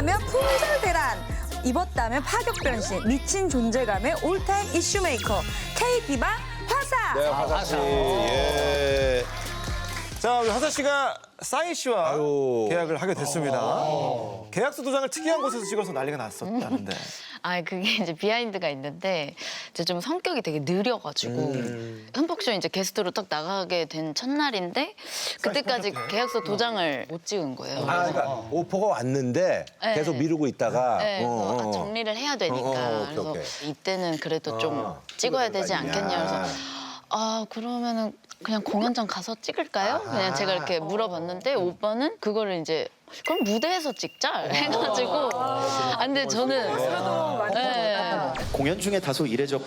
입었다면 품절대란, 입었다면 파격 변신, 미친 존재감의 올타임 이슈메이커 K디바 화사. 네, 화사 씨. 예. 자, 우리 화사 씨가 싸이 씨와 아유. 계약을 하게 됐습니다. 계약서 도장을 특이한 곳에서 찍어서 난리가 났었다는데. 아, 그게 이제 비하인드가 있는데 제가 좀 성격이 되게 느려가지고 흠뻑쇼 이제 게스트로 딱 나가게 된 첫날인데 그때까지 계약서 도장을 못 찍은 거예요. 아, 그러니까 오퍼가 왔는데 네. 계속 미루고 있다가. 네, 그래서 정리를 해야 되니까 오케이, 그래서 오케이. 이때는 그래도 좀 찍어야 되지 않겠냐 그래서 아 그러면은 그냥 공연장 가서 찍을까요? 그냥 제가 이렇게 물어봤는데 오빠는 그거를 이제 그럼 무대에서 찍자 해가지고 근데 저는 네. 공연 중에 다소 이례적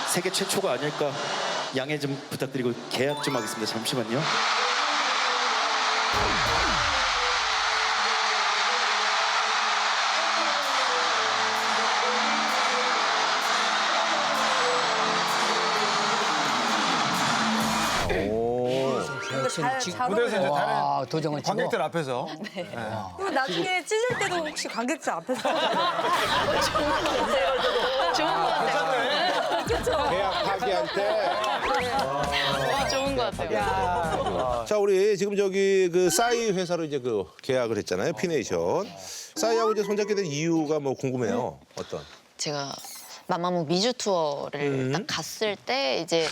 세계 최초가 아닐까 양해 좀 부탁드리고 계약 좀 하겠습니다. 잠시만요. 잘 무대에서 이제 다른 도정을 치고. 관객들 앞에서. 그럼 나중에 찢을 때도 혹시 관객들 앞에서 좋은 것 같아요. 계약 파기한테. 좋은 것 같아요. 자, 우리 지금 저기 그 싸이 회사로 이제 그 계약을 했잖아요. 피네이션. 싸이하고 이제 손잡게 된 이유가 뭐 궁금해요. 어떤? 제가 마마무 미주 투어를 딱 갔을 때 이제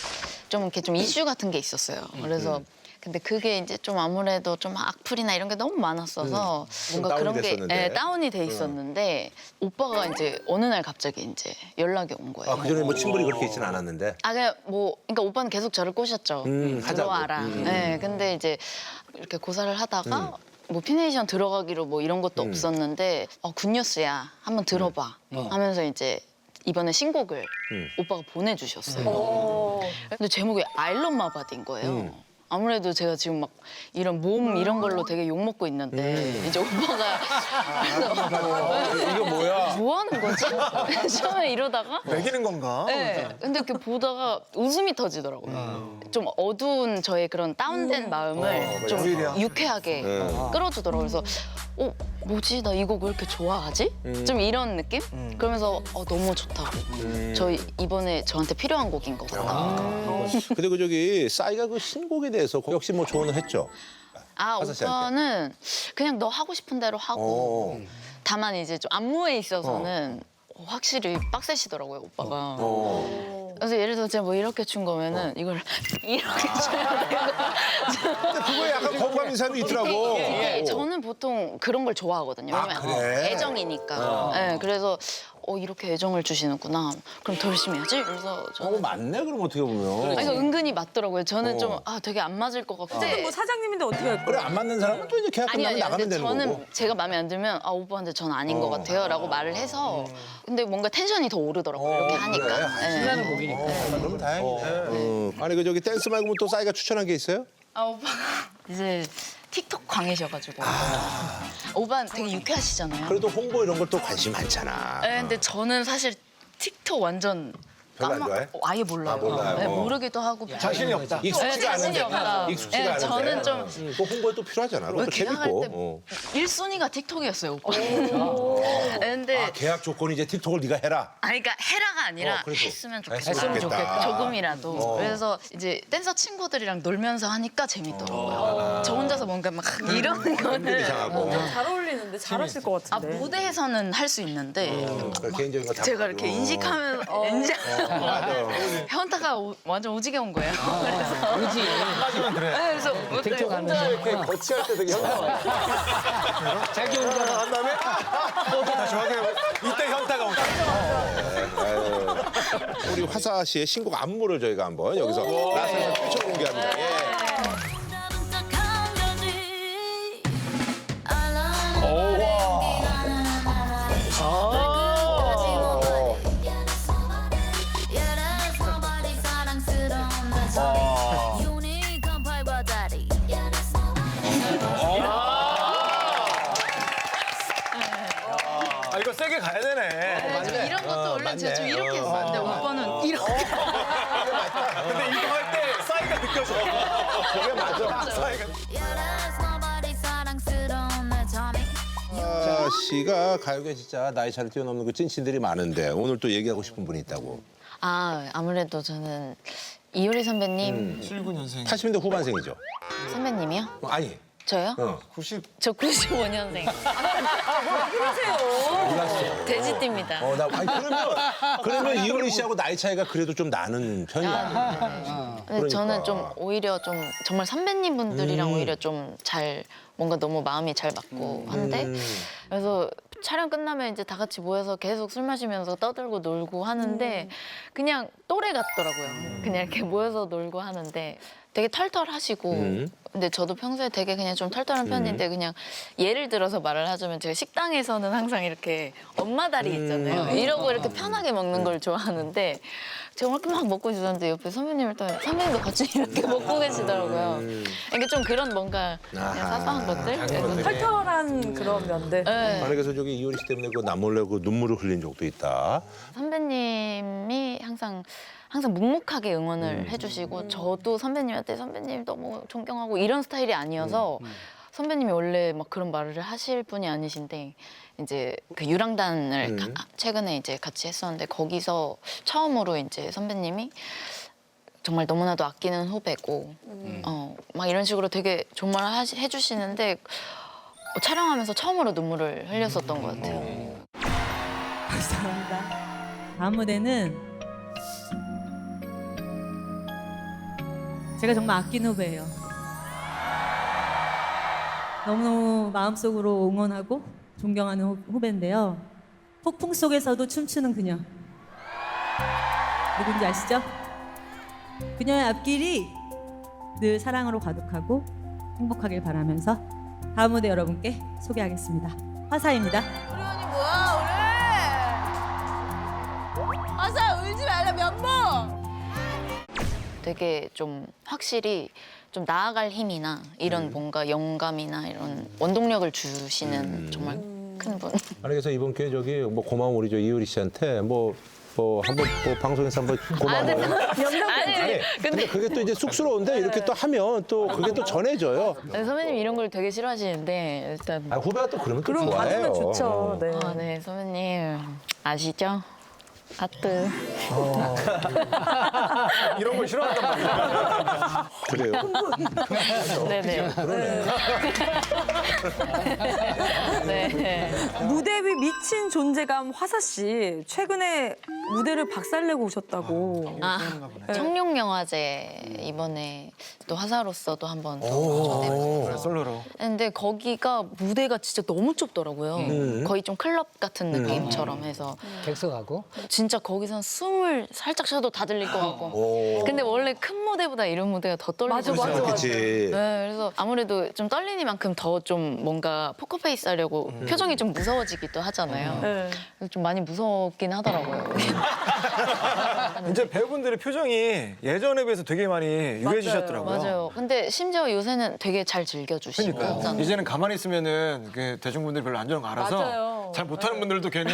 좀 이렇게 좀 이슈 같은 게 있었어요. 그래서 근데 그게 이제 좀 아무래도 좀 악플이나 이런 게 너무 많았어서 뭔가 다운이 그런 게 됐었는데. 다운이 돼 있었는데 오빠가 이제 어느 날 갑자기 이제 연락이 온 거예요. 아, 그전에 뭐 친분이 그렇게 있지는 않았는데. 아 그냥 뭐 그러니까 오빠는 계속 저를 꼬셨죠. 하자고. 들어와라. 네, 근데 이제 이렇게 고사를 하다가 뭐 피네이션 들어가기로 뭐 이런 것도 없었는데 굿뉴스야 한번 들어봐 하면서 이제 이번에 신곡을 오빠가 보내주셨어요. 근데 제목이 I Love My Body인 거예요. 아무래도 제가 지금 막 이런 몸 이런 걸로 되게 욕먹고 있는데 이제 오빠가 이거 뭐야? 뭐 하는 거지? 처음에 이러다가 매기는 건가? 네. 근데 이렇게 보다가 웃음이 터지더라고요. 좀 어두운 저의 그런 다운된 마음을 좀 오히려. 유쾌하게 끌어주더라고요. 그래서 뭐지? 나 이 곡 왜 이렇게 좋아하지? 좀 이런 느낌? 그러면서 너무 좋다고. 저 이번에 저한테 필요한 곡인 것 같다. 근데 그 저기 싸이가 그 신곡에 대해서 역시 뭐 조언을 했죠. 아, 화사 씨한테. 오빠는 그냥 너 하고 싶은 대로 하고 다만 이제 좀 안무에 있어서는 확실히 빡세시더라고요, 오빠가. 그래서 예를 들어 제가 뭐 이렇게 춘 거면은 이걸 이렇게 쳐야 되고. 근데 그거에 약간 거부감 있는 사람이 있더라고. 이게 저는 보통 그런 걸 좋아하거든요. 왜냐면 그래? 애정이니까. 네, 그래서 이렇게 애정을 주시는구나. 그럼 더 열심히 해야지. 그래서 저는 맞네, 그럼 어떻게 보면. 이거 은근히 맞더라고요. 저는 좀 되게 안 맞을 것 같고. 뭐 사장님인데 어떻게 할 거야? 그래, 안 맞는 사람은 또 이제 계약 끝나면 아니, 나가면 근데 되는 저는 거고. 제가 마음에 안 들면 오빠한테 전 아닌 것 같아요라고 말을 해서 근데 뭔가 텐션이 더 오르더라고요. 이렇게 하니까. 네. 신나는 곡이니까. 그럼 다행이네. 아니, 그 저기 댄스 말고 또 싸이가 추천한 게 있어요? 오빠가 이제 틱톡 광이셔가지고 오빠는 되게 유쾌하시잖아요. 그래도 홍보 이런 걸 또 관심 많잖아. 네, 근데 저는 사실 틱톡 완전 별로 안 좋아해? 아예 몰라요. 몰라요? 네, 모르기도 하고. 자신이 없다. 네, 익숙지가 자신이 않은데. 없다. 익숙지가 네, 않은데. 저는 좀 그 홍보에 또 필요하잖아. 그것도 계약할 재밌고. 때 1순위가 틱톡이었어요, 오빠. 네, 근데 계약 조건이 이제 틱톡을 네가 해라. 그러니까 헤라가 아니라 그래도. 했으면 좋겠다. 했으면 좋겠다. 조금이라도. 그래서 이제 댄서 친구들이랑 놀면서 하니까 재밌더라고요. 저 혼자서 뭔가 막 이러는 거는 이상하고. 잘 어울리는데 잘하실 것 같은데. 무대에서는 할 수 있는데 그러니까 개인적인 거다 제가 이렇게 인식하면 맞아. 현타가 완전 오지게 온 거예요. 그래서 그지. 하지만 그래. 네, 그래서 틱톡 하면서. 이렇게 거치할 때 되게 현타가 자기 혼자. 한 다음에 또 다시 확인해. 이때 현타가 온다. 아유. 우리 화사 씨의 신곡 안무를 저희가 한번 여기서 나서서 펼쳐 공개합니다. 예. 이거 세게 가야 되네. 좀 이런 것도 원래 제가 좀 이렇게 했었는데 오빠는 이렇게. 근데 이거 할 때 싸이가 느껴져. 저게 맞아. 싸이가. 아, 씨가 가요계 진짜 나이 차를 뛰어넘는 그 찐친들이 많은데 오늘 또 얘기하고 싶은 분이 있다고. 아무래도 저는 이효리 선배님 79년생. 80년대 후반생이죠? 선배님이요? 아니. 저요? 90. 저 95년생. 몰랐어. 돼지띠입니다. 그러면 이효리 씨하고 나이 차이가 그래도 좀 나는 편이야. 근데 저는 그러니까. 좀 오히려 좀 정말 선배님 분들이랑 오히려 좀 잘 뭔가 너무 마음이 잘 맞고 한데 그래서 촬영 끝나면 이제 다 같이 모여서 계속 술 마시면서 떠들고 놀고 하는데 그냥 또래 같더라고요. 그냥 이렇게 모여서 놀고 하는데 되게 털털하시고 근데 저도 평소에 되게 그냥 좀 털털한 편인데 그냥 예를 들어서 말을 하자면 제가 식당에서는 항상 이렇게 엄마 다리 있잖아요. 이러고 이렇게 편하게 먹는 걸 좋아하는데 제가 이렇게 막 먹고 있었는데 옆에 선배님을 또 선배님도 같이 이렇게 먹고 계시더라고요. 그러니까 좀 그런 뭔가 그냥 사소한 것들. 그래서 털털한 그런 면들. 네. 아니 그래서 저기 이효리 씨 때문에 그 남몰래 그 눈물을 흘린 적도 있다. 선배님이 항상 묵묵하게 응원을 해주시고 저도 선배님한테 선배님 너무 존경하고 이런 스타일이 아니어서 선배님이 원래 막 그런 말을 하실 분이 아니신데 이제 그 유랑단을 최근에 이제 같이 했었는데 거기서 처음으로 이제 선배님이 정말 너무나도 아끼는 후배고 막 이런 식으로 되게 좋은 말 해주시는데 촬영하면서 처음으로 눈물을 흘렸었던 것 같아요. 감사합니다. 다음 무대는 제가 정말 아끼는 후배예요. 너무너무 마음속으로 응원하고 존경하는 후배인데요. 폭풍 속에서도 춤추는 그녀. 누군지 아시죠? 그녀의 앞길이 늘 사랑으로 가득하고 행복하길 바라면서 다음 무대 여러분께 소개하겠습니다. 화사입니다. 우리 언니 뭐야 오늘? 아사 울지 말라 면봉. 되게 좀 확실히 좀 나아갈 힘이나 이런 뭔가 영감이나 이런 원동력을 주시는 정말 큰 분. 아니 그래서 이번 기회에 저기 뭐 고마운 우리 저 이효리 씨한테 뭐 한번 뭐 방송에서 한번 고마운 거. 아니 근데 그게 또 이제 쑥스러운데 이렇게 또 하면 또 그게 또 전해져요. 선배님 이런 걸 되게 싫어하시는데 일단 아 후배가 또 그러면 또 그럼 좋아해요. 받으면 좋죠. 네. 네 선배님 아시죠? 하트. 이런 걸 싫어한단 말이야. 그래요. 네네. 네. 무대 위 미친 존재감 화사 씨 최근에 무대를 박살내고 오셨다고. 청룡영화제 이번에 또 화사로서도 한번 또 솔로로. 근데 거기가 무대가 진짜 너무 좁더라고요. 거의 좀 클럽 같은 느낌처럼 해서 객석하고 진짜 거기선 숨을 살짝 쉬어도 다 들릴 것 같고. 근데 원래 큰 무대보다 이런 무대가 더 떨리죠. 그렇지. 네, 그래서 아무래도 좀 떨리니만큼 더 좀 뭔가 포커페이스 하려고 표정이 좀 무서워지기도 하잖아요. 네. 그래서 좀 많이 무섭긴 하더라고요. 이제 배우분들의 표정이 예전에 비해서 되게 많이 유해지셨더라고요. 맞아요. 근데 심지어 요새는 되게 잘 즐겨주시고. 그러니까요. 하잖아요. 이제는 가만히 있으면은 이게 대중분들이 별로 안 좋아하는 거 알아서 맞아요. 잘 못하는 분들도 괜히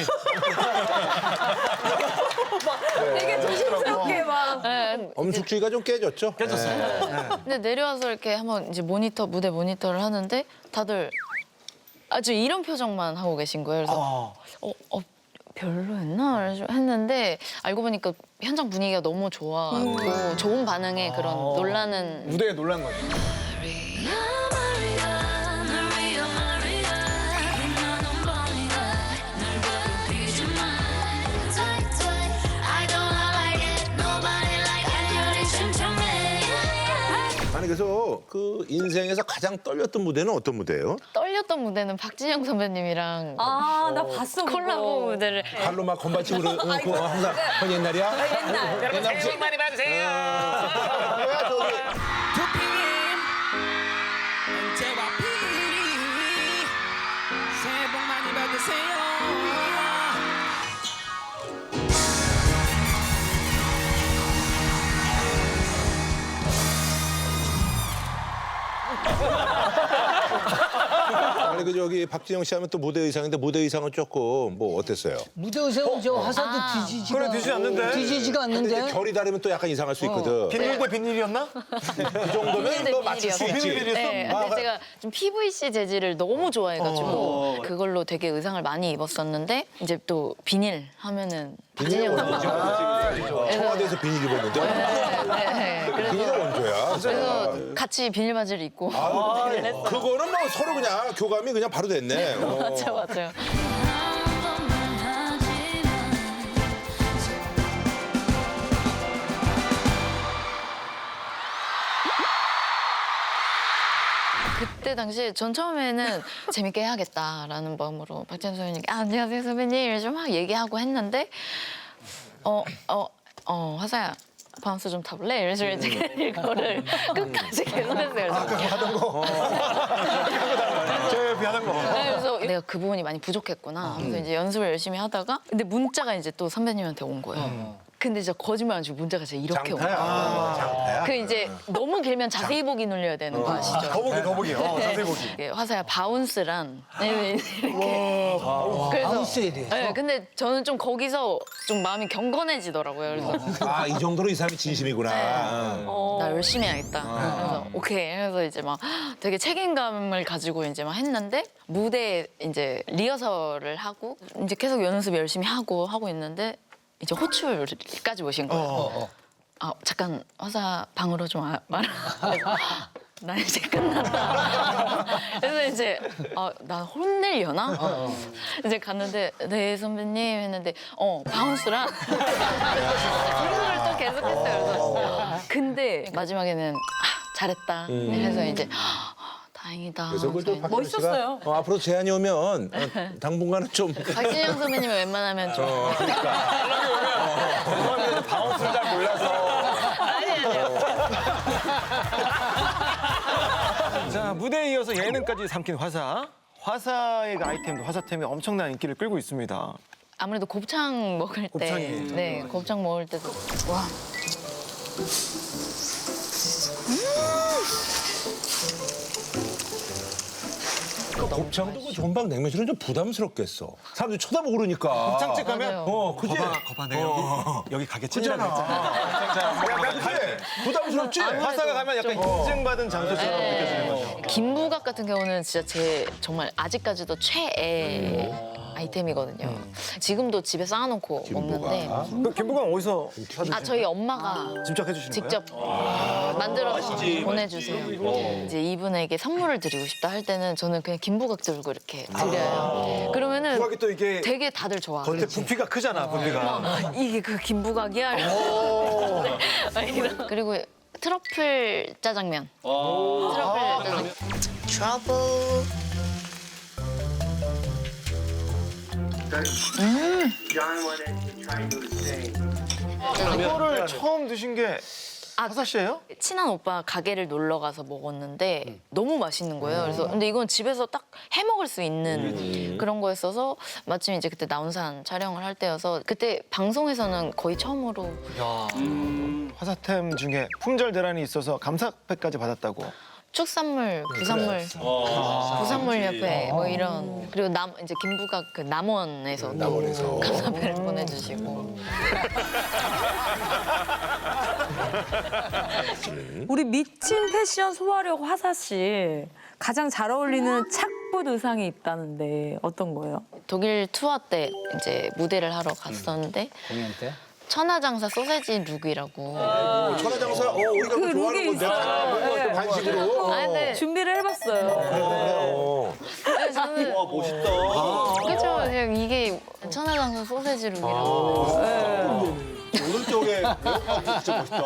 되게 조심스럽게 막. 네, 엄숙주의가 좀 깨졌죠. 깨졌어요. 근데 내려와서 이렇게 한번 이제 무대 모니터를 하는데 다들 아주 이런 표정만 하고 계신 거예요. 그래서 별로였나 했는데 알고 보니까 현장 분위기가 너무 좋았고 좋은 반응에 그런 놀라는 무대에 놀란 거죠. 아니 그래서 그 인생에서 가장 떨렸던 무대는 어떤 무대예요? 떨렸던 무대는 박진영 선배님이랑 아, 나 봤어. 콜라보 그거. 무대를 발로 막 건반치고 그거 항상 그건 옛날이야? 옛날. 여러분 새해 복 많이 받으세요. 언제와 필히 새해 복 많이 받으세요. 아니 그 저기 박진영 씨 하면 또 무대 의상인데 무대 의상은 조금 뭐 어땠어요? 무대 의상 저 화사도 뒤지지가 그래, 뒤지지 않는데? 뒤지지가 근데 않는데. 이제 결이 다르면 또 약간 이상할 수 있거든. 비닐 대 비닐이었나? 그 정도면 뭐 맞출 수 있지. 네, 근데 제가 좀 PVC 재질을 너무 좋아해가지고 그걸로 되게 의상을 많이 입었었는데 이제 또 비닐 하면은 박진영 선배님. 청와대에서 비닐 입었는데. 비닐은 원조야. 그래서 같이 비닐 바지를 입고 그거는 뭐 서로 그냥 교감이 그냥 바로 됐네. 맞아요. 그때 당시에 전 처음에는 재밌게 해야겠다라는 마음으로 박진영 선배님께 안녕하세요 선배님 좀 막 얘기하고 했는데 화사야 바운스 좀 타볼래? 이래서 이제 이거를 끝까지 계속했어요. 하던 거. 제 옆에 하던 거. 네, 그래서 내가 그 부분이 많이 부족했구나 하면서 이제 연습을 열심히 하다가 근데 문자가 이제 또 선배님한테 온 거예요. 근데 진짜 거짓말 안 치고 문자가 진짜 이렇게 온 거예요. 장타야. 그 이제 너무 길면 자세히 보기 눌려야 되는 거 아시죠? 더 보기. 자세히 보기. 이게 화사야 바운스란 이렇게 바운스에 대해서. 네, 근데 저는 좀 거기서 좀 마음이 경건해지더라고요. 그래서 아, 이 정도로 이 사람이 진심이구나. 나 열심히 해야겠다. 그래서 오케이. 그래서 이제 막 되게 책임감을 가지고 이제 막 했는데 무대에 이제 리허설을 하고 이제 계속 연습 열심히 하고 있는데 이제 호출까지 오신 거예요. 아 잠깐 화사 방으로 좀 와라. 나 이제 끝났다. 그래서 이제 나 혼내려나? 이제 갔는데 네 선배님 했는데 바운스랑 이걸 또 계속했어요. 그래서 근데 마지막에는 잘했다. 해서 이제 다행이다. 그래서 그또 멋있었어요. 앞으로 제안이 오면 당분간은 좀 박진영 선배님은 웬만하면 좀 바운스를 잘 몰라서. 아니요. 자, 무대에 이어서 예능까지 삼킨 화사. 화사의 그 아이템도 화사템이 엄청난 인기를 끌고 있습니다. 아무래도 곱창 먹을 때, 곱창이. 네, 곱창 먹을 때도 와. 곱창도 그 존박 냉면실은 좀 부담스럽겠어. 사람들이 쳐다보고 그러니까. 곱창집 가면 맞아요. 그지? 거봐 내가 여기 가게집이라고 했잖아. 약간 그래. 부담스럽지? 화사가 가면 약간 인증받은 장소처럼 느껴지는 거죠. 김부각 같은 경우는 진짜 제 정말 아직까지도 최애 아이템이거든요. 지금도 집에 쌓아놓고 먹는데 그 김부각 어디서 저희 엄마가 직접 해주시는 거예요? 직접 만들어서 보내주세요. 이제 이분에게 선물을 드리고 싶다 할 때는 저는 그냥 김부각 들고 이렇게 드려요. 그러면은 부각이 또 이게 되게 다들 좋아. 겉에 부피가 크잖아, 부피가. 이게 그 김부각이야. 그리고 트러플 짜장면. 트러플 짜장면. 트러플. 이거를 처음 드신 게 화사 씨예요? 친한 오빠 가게를 놀러 가서 먹었는데 너무 맛있는 거예요. 그래서 근데 이건 집에서 딱 해 먹을 수 있는 그런 거였어서 마침 이제 그때 나온산 촬영을 할 때여서 그때 방송에서는 거의 처음으로 화사템 중에 품절 대란이 있어서 감사패까지 받았다고. 축산물, 부산물, 부산물 협회 뭐 이런 그리고 이제 김부각 그 남원에서 감사패를 보내주시고. 우리 미친 패션 소화력 화사 씨 가장 잘 어울리는 착붙 의상이 있다는데 어떤 거예요? 독일 투어 때 이제 무대를 하러 갔었는데 공연 때? 천하장사 소세지 룩이라고. 천하장사 우리가 그 뭐 좋아하는 룩이 건데. 있어요. 간식으로. 근데 준비를 해봤어요. 저는 멋있다. 그렇죠. 그냥 이게 천하장사 소세지 룩이라고. 오른쪽에 진짜 멋있다.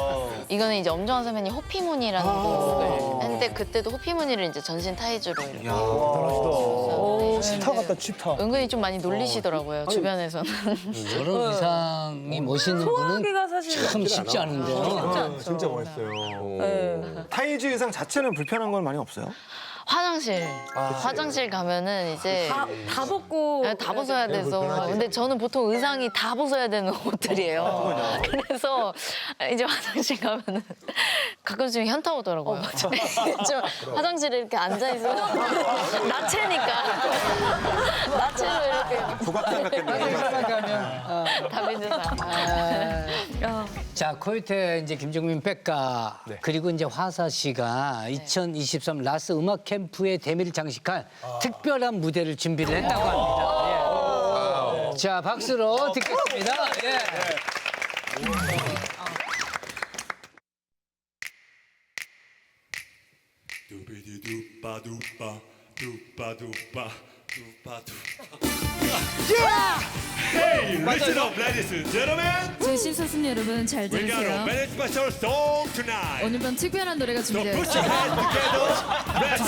이거는 이제 엄정화 선배님 호피무늬라는 곡을 했는데 그때도 호피무늬를 이제 전신 타이즈로 이렇게. 치타 같다, 치타. 은근히 좀 많이 놀리시더라고요 주변에서는. 저런 의상이 멋있는 분은 소화하기가 사실 참 쉽지 않은데요. 진짜 멋있어요. 타이즈 의상 자체는 불편한 건 많이 없어요? 화장실 가면은 이제 다 벗고 네, 다 벗어야 돼서. 근데 저는 보통 의상이 다 벗어야 되는 옷들이에요. 그래서 이제 화장실 가면은 가끔씩 현타 오더라고요. 좀 화장실에 이렇게 앉아 있으면 나체니까. 나체로 이렇게 조각상 같겠네요. 다빈드상. 자, 코요태 이제 김종민 백가 그리고 이제 화사 씨가 2023 라스 음악 캠프의 대미를 장식할 특별한 무대를 준비를 했다고 합니다. 예. 자, 박수로 듣겠습니다. 예. 두비디두빠두빠 두빠두빠 두빠두빠. Hey, listen up, ladies and gentlemen. 제 심사숙 여러분 잘 We got a 들으세요. very special song tonight. 오늘 밤 특별한 노래가 So put 준비되어 your 있습니다. hands together. Let's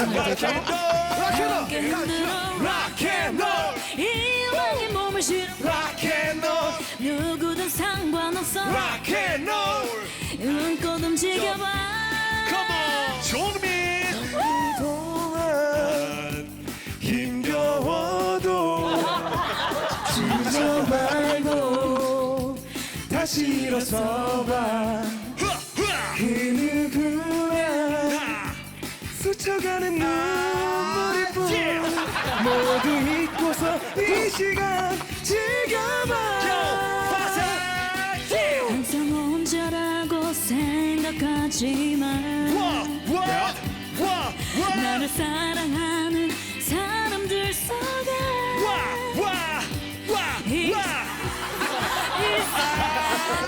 rock and roll. Rock and roll. 이 음악에 몸을 실어 Rock and roll. 누구든 상관없어 Rock and roll. 눈꽃 움직여봐 Come on, 종민. 동안 힘겨워도 지쳐 말고 다시 일어서봐. 그 누구야 스쳐가는 눈물일 뿐 모두 잊고서 이 시간 즐겨봐. 항상 혼자라고 생각하지만 나를 사랑하는 사람들 속에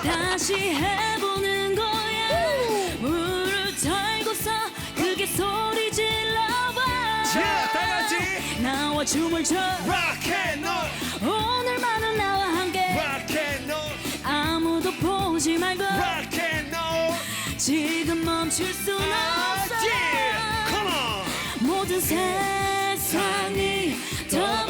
다시 해보는 거야. 물을 털고서 크게 소리 질러봐. 나와 춤을 춰 오늘만은 나와 함께 아무도 보지 말고 지금 멈출 순 없어. 모든 세상이 더